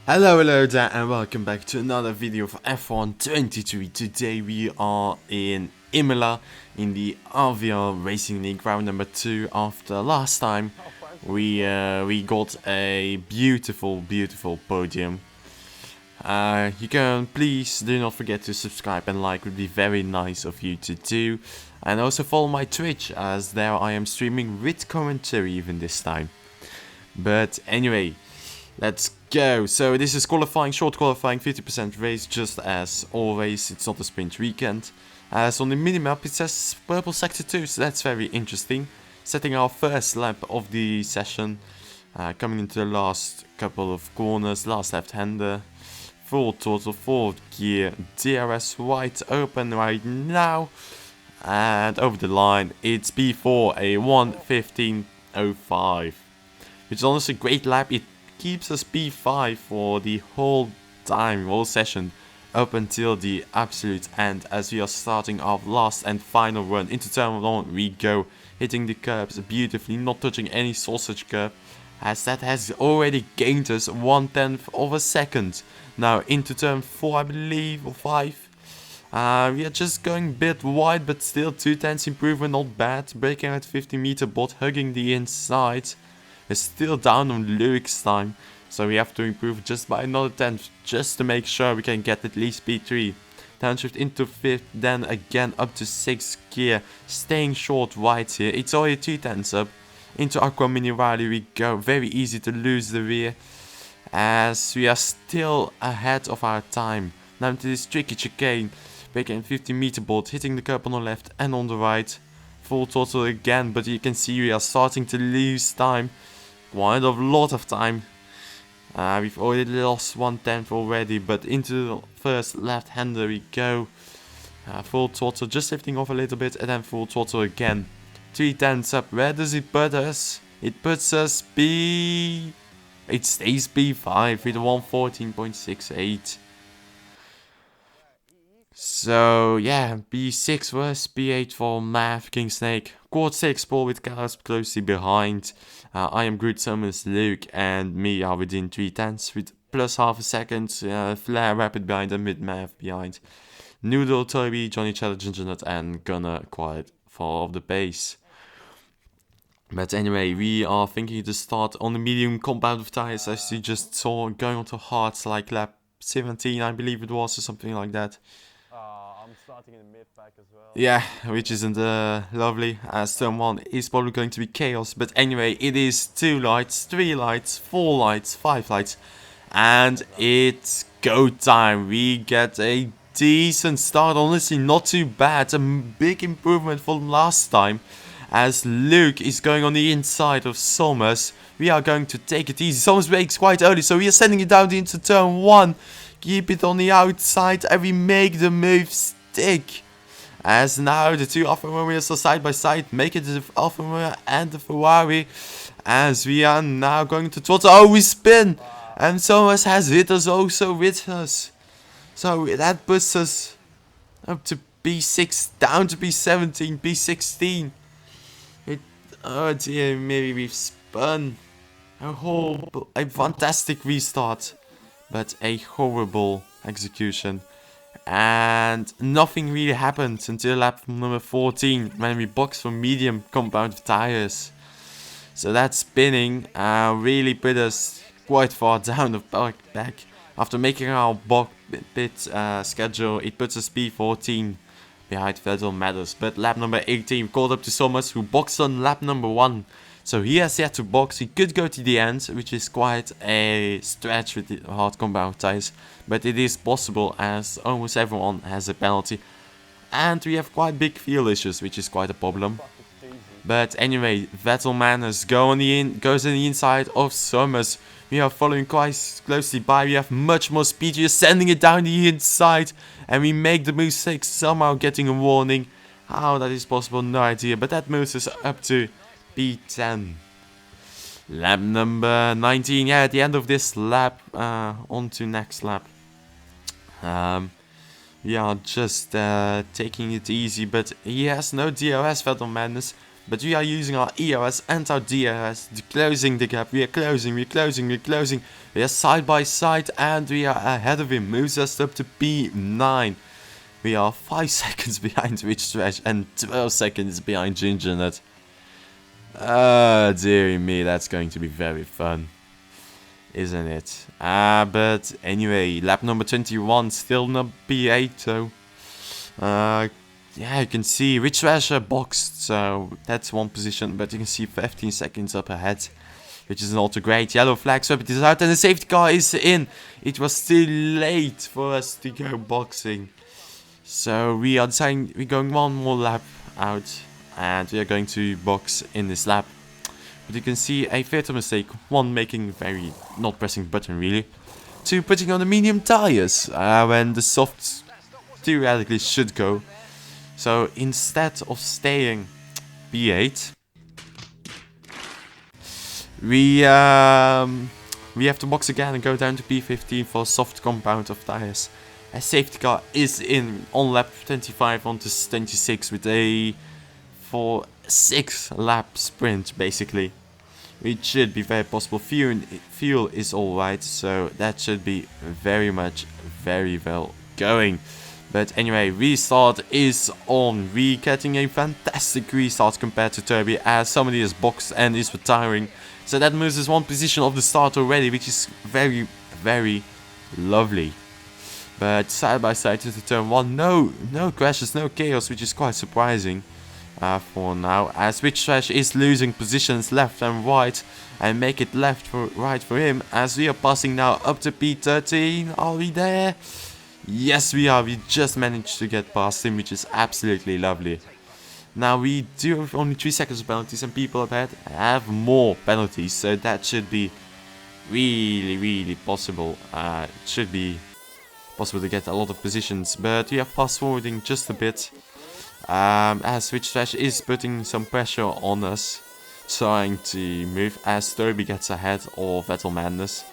Hello there and welcome back to another video for F1 23. Today we are in Imola in the RVR Racing League round number 2. After last time we got a beautiful podium. You can please do not forget to subscribe and like, would be very nice of you to do. And also follow my Twitch, as there I am streaming with commentary even this time. But anyway, let's go. So this is qualifying, short qualifying, 50% race, just as always. It's not a sprint weekend. As on the minimap it says purple sector 2, so that's very interesting. Setting our first lap of the session, coming into the last couple of corners, last left-hander. Full total, 4th gear, DRS wide open right now. And over the line, it's P4, a 1:15.05. Which is honestly a great lap. It keeps us P5 for the whole time, whole session, up until the absolute end, as we are starting our last and final run. Into turn 1 we go, hitting the curbs beautifully, not touching any sausage curb, as that has already gained us 1/10 of a second. Now into turn 4, I believe, or 5. We are just going a bit wide, but still 2/10 improvement, not bad. Braking at 50-meter bot, hugging the inside. Is still down on Lewis time, so we have to improve just by another 10th, just to make sure we can get at least P3. Downshift into 5th, then again up to 6th gear, staying short wide here. It's already 2/10 up. Into Aqua Mini Rally we go, very easy to lose the rear, as we are still ahead of our time. Now into this tricky chicane, braking 50-meter bolt, hitting the curb on the left and on the right. Full throttle again, but you can see we are starting to lose time. Quite a lot of time. We've already lost 1/10 already, but into the first left-hander we go. Full throttle, just lifting off a little bit, and then full throttle again. 3/10 up. Where does it put us? It puts us B. It stays B5 with 1:14.68. So yeah, B6 was B8 for Mav, King Snake. Quad 6 Paul with Carlos closely behind. I am Groot Summons, Luke and me are within 3/10 with plus half a second. Flair Rapid behind them with Mav behind. Noodle, Toby, Johnny Cheddar, Gingernet and Gunner quite far off the pace. But anyway, we are thinking to start on the medium compound of tires, as you just saw, going onto hards like lap 17 I believe it was, or something like that. I'm starting in the mid-pack as well. Yeah, which isn't lovely, as turn 1 is probably going to be chaos. But anyway, it is 2 lights, 3 lights, 4 lights, 5 lights, and it's go time. We get a decent start, honestly not too bad, a big improvement from last time, as Luke is going on the inside of Somers. We are going to take it easy. Somers brakes quite early, so we are sending it down into turn 1. Keep it on the outside and we make the move stick. As now the two Alfa Romeos are side by side, make it the Alfa Romeo and the Ferrari. As we are now going to throttle. Oh, we spin! And Somers has hit us also with us. So that puts us up to B6, down to B17, B16. Oh dear, maybe we've spun. A fantastic restart, but a horrible execution. And nothing really happened until lap number 14, when we boxed for medium compound tires. So that spinning really put us quite far down the back. After making our pit schedule, it puts us P14 behind Vettel Matters. But lap number 18 called up to Somers, who boxed on lap number 1. So he has yet to box. He could go to the end, which is quite a stretch with the hard compound tires. But it is possible, as almost everyone has a penalty. And we have quite big fuel issues, which is quite a problem. But anyway, Vettel Manners goes on the inside of Somers. We are following quite closely by. We have much more speed. We are sending it down the inside. And we make the move 6, somehow getting a warning. How that is possible, no idea. But that moves us up to P10. Lap number 19. Yeah, at the end of this lap, on to next lap. We are just taking it easy, but he has no DRS, Vettel Madness. But we are using our ERS and our DRS, closing the gap. We are closing. We are side by side and we are ahead of him. Moves us up to P9. We are 5 seconds behind Rich Trash and 12 seconds behind Ginger Nut. Dearie me, that's going to be very fun, isn't it? But anyway, lap number 21, still not P8 though. Yeah, you can see Rich Trash boxed, so that's one position, but you can see 15 seconds up ahead, which is not too great. Yellow flag, so it is out and the safety car is in. It was still late for us to go boxing. So we are deciding we're going one more lap out and we are going to box in this lap. But you can see a fatal mistake. One, making very not pressing button really. Two, putting on the medium tires when the softs theoretically should go. So instead of staying P8, we have to box again and go down to P15 for a soft compound of tires. A safety car is in on lap 25 onto 26 with a 6 lap sprint basically. It should be very possible. Fuel is alright, so that should be very well going. But anyway, restart is on. We getting a fantastic restart compared to Toby as somebody is boxed and is retiring. So that moves us one position of the start already, which is very lovely. But side by side to the turn 1, no crashes, no chaos, which is quite surprising for now. As Rich Trash is losing positions left and right, and make it right for him. As we are passing now up to P13. Are we there? Yes, we are. We just managed to get past him, which is absolutely lovely. Now we do have only 3 seconds of penalties, and people up ahead have more penalties, so that should be really possible. It should be possible to get a lot of positions, but we are fast forwarding just a bit as Rich Trash is putting some pressure on us, trying to move as Toby gets ahead of Vettel Madness.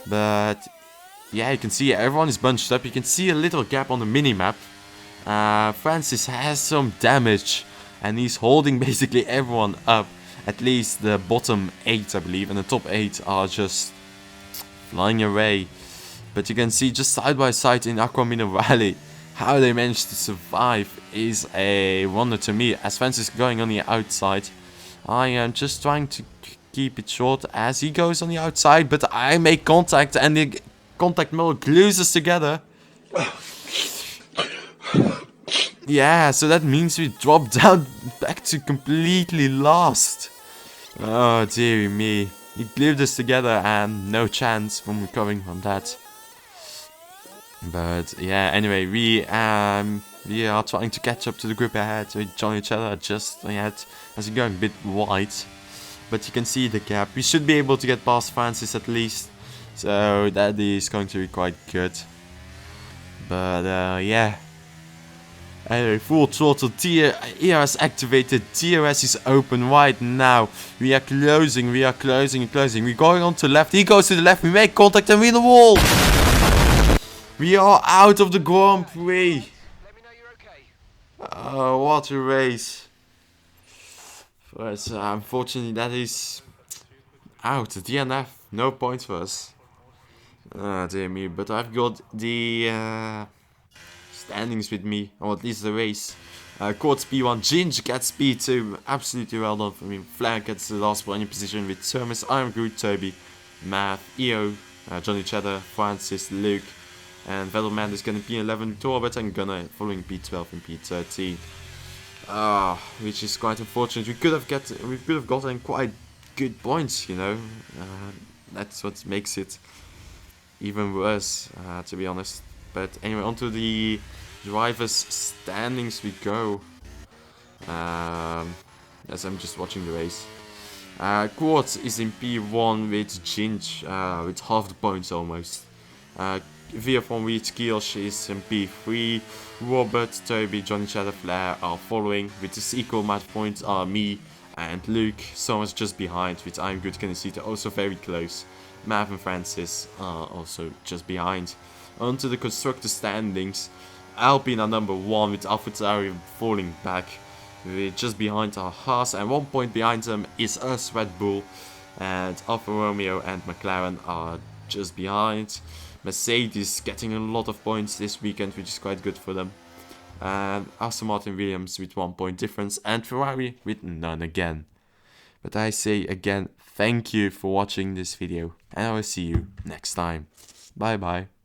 But yeah, you can see everyone is bunched up. You can see a little gap on the minimap. Francis has some damage and he's holding basically everyone up. At least the bottom 8, I believe, and the top 8 are just flying away. But you can see just side by side in Aquamina Valley, how they managed to survive is a wonder to me. As Francis is going on the outside, I am just trying to keep it short as he goes on the outside, but I make contact and the contact model glues us together. Yeah, so that means we drop down back to completely lost. Oh dearie me. He glued us together and no chance from recovering from that. But yeah, anyway, we are trying to catch up to the group ahead. We join each other just ahead as we're going a bit wide. But you can see the gap. We should be able to get past Francis at least. So that is going to be quite good. But yeah. Anyway, full throttle, ERS activated, TRS is open right now. We are closing. We're going on to the left, he goes to the left, we make contact and we're in the wall. We are out of the Grand Prix. Oh, what a race. But unfortunately that is out, DNF, no points for us. Dear me, but I've got the standings with me, or at least the race. Quartz P1, Ginge gets P2, absolutely well done for me. Flag gets the last one in position with Thomas, I'm Groot, Toby, Matt, EO, Johnny Cheddar, Francis, Luke, and Vedelman is getting P11, Torbert and Gunner following P12 and P13. Which is quite unfortunate. We could have gotten quite good points, you know. That's what makes it even worse, to be honest. But anyway, onto the drivers' standings we go. As I'm just watching the race. Quartz is in P1 with Ginge, with half the points almost. Via from Reed Kielsch is in P3. Robert, Toby, Johnny Cheddar, Flair are following. With this equal amount of points are me and Luke. Someone's just behind, with I'm Good Kinesita also very close. Mav and Francis are also just behind. Onto the constructor standings. Alpine are number 1 with AlphaTauri falling back. We're just behind our Haas and 1 point behind them is us, Red Bull. And Alfa Romeo and McLaren are just behind. Mercedes getting a lot of points this weekend, which is quite good for them. And Aston Martin Williams with 1 point difference, and Ferrari with none again. But I say again, thank you for watching this video, and I will see you next time. Bye bye.